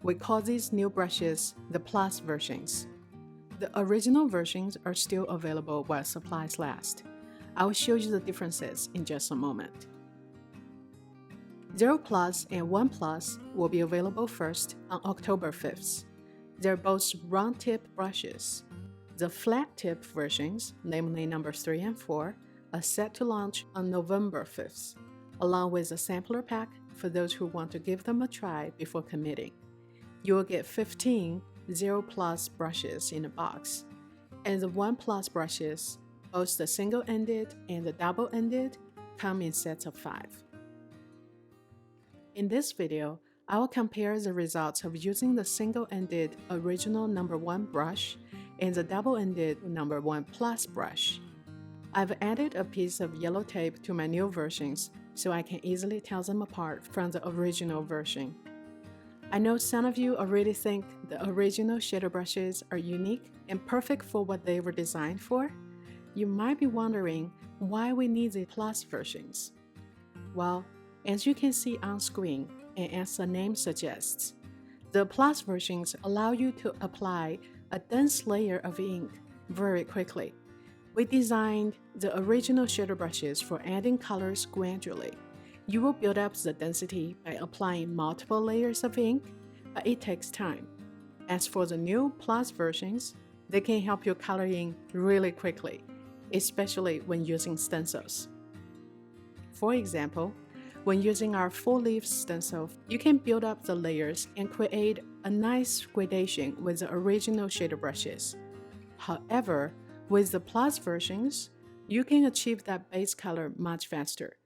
We call these new brushes the Plus versions. The original versions are still available while supplies last. I will show you the differences in just a moment. 0 Plus and 1 Plus will be available first on October 5th. They're both round tip brushes. The flat tip versions, namely numbers 3 and 4, are set to launch on November 5th, along with a sampler pack for those who want to give them a try before committing. You will get 15 0 Plus brushes in a box, and the 1 Plus brushes, both the single-ended and the double-ended, come in sets of 5. In this video, I will compare the results of using the single-ended original number 1 brush and the double-ended number 1 Plus brush. I've added a piece of yellow tape to my new versions so I can easily tell them apart from the original version. I know some of you already think the original shader brushes are unique and perfect for what they were designed for. You might be wondering why we need the Plus versions. Well, as you can see on screen, and as the name suggests, the Plus versions allow you to apply a dense layer of ink very quickly. We designed the original shader brushes for adding colors gradually. You will build up the density by applying multiple layers of ink, but it takes time. As for the new Plus versions, they can help you color in really quickly, especially when using stencils. For example, when using our full-leaf stencil, you can build up the layers and create a nice gradation with the original shader brushes. However, with the Plus versions, you can achieve that base color much faster.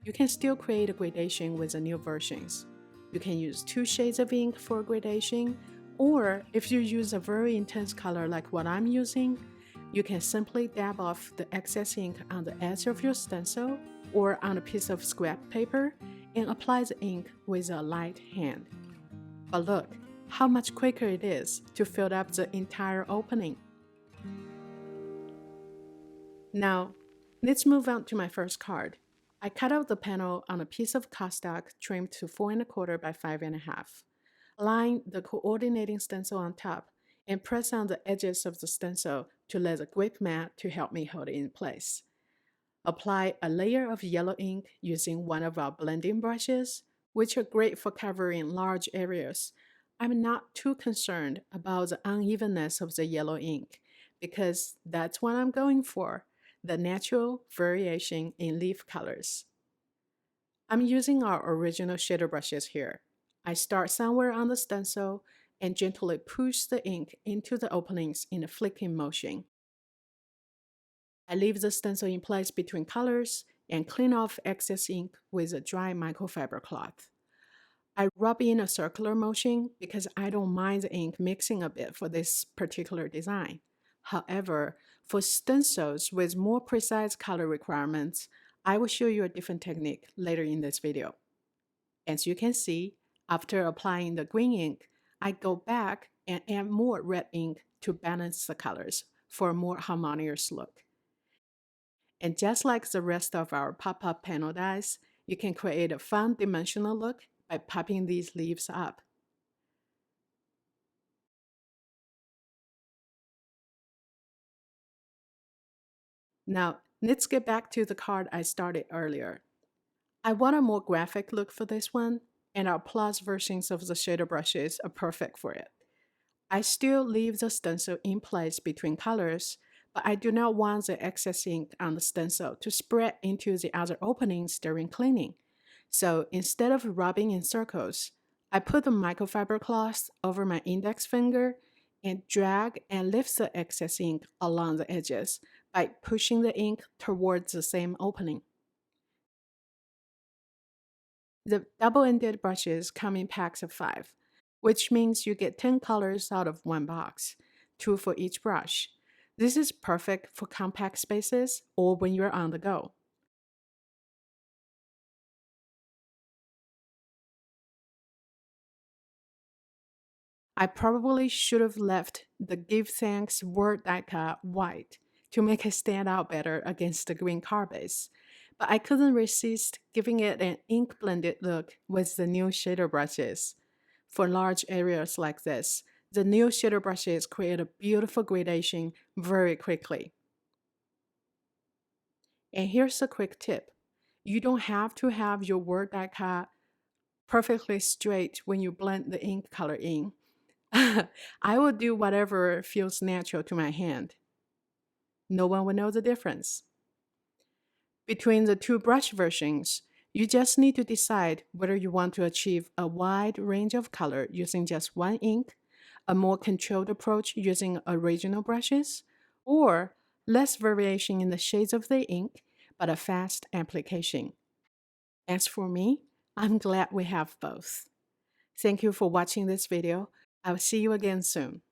You can still create a gradation with the new versions. You can use 2 shades of ink for gradation, or if you use a very intense color like what I'm using, you can simply dab off the excess ink on the edge of your stencil or on a piece of scrap paper and apply the ink with a light hand. But look how much quicker it is to fill up the entire opening. Now, let's move on to my first card. I cut out the panel on a piece of cardstock trimmed to 4 1/4 by 5 1/2. Align the coordinating stencil on top and press on the edges of the stencil to let the grip mat to help me hold it in place. Apply a layer of yellow ink using one of our blending brushes, which are great for covering large areas. I'm not too concerned about the unevenness of the yellow ink because that's what I'm going for, the natural variation in leaf colors. I'm using our original shader brushes here. I start somewhere on the stencil and gently push the ink into the openings in a flicking motion. I leave the stencil in place between colors and clean off excess ink with a dry microfiber cloth. I rub in a circular motion because I don't mind the ink mixing a bit for this particular design. However, for stencils with more precise color requirements, I will show you a different technique later in this video. As you can see, after applying the green ink, I go back and add more red ink to balance the colors for a more harmonious look. And just like the rest of our pop-up panel dies, you can create a fun dimensional look by popping these leaves up. Now, let's get back to the card I started earlier. I want a more graphic look for this one, and our Plus versions of the shader brushes are perfect for it. I still leave the stencil in place between colors, but I do not want the excess ink on the stencil to spread into the other openings during cleaning. So instead of rubbing in circles, I put the microfiber cloth over my index finger and drag and lift the excess ink along the edges by pushing the ink towards the same opening. The double-ended brushes come in packs of 5, which means you get 10 colors out of one box, 2 for each brush. This is perfect for compact spaces or when you're on the go. I probably should have left the Give Thanks word die cut white to make it stand out better against the green card base, but I couldn't resist giving it an ink blended look with the new shader brushes. for large areas like this, the new shader brushes create a beautiful gradation very quickly. And here's a quick tip. You don't have to have your word die cut perfectly straight when you blend the ink color in. I will do whatever feels natural to my hand. No one will know the difference. Between the two brush versions, you just need to decide whether you want to achieve a wide range of color using just one ink, a more controlled approach using original brushes, or less variation in the shades of the ink, but a fast application. As for me, I'm glad we have both. Thank you for watching this video. I'll see you again soon.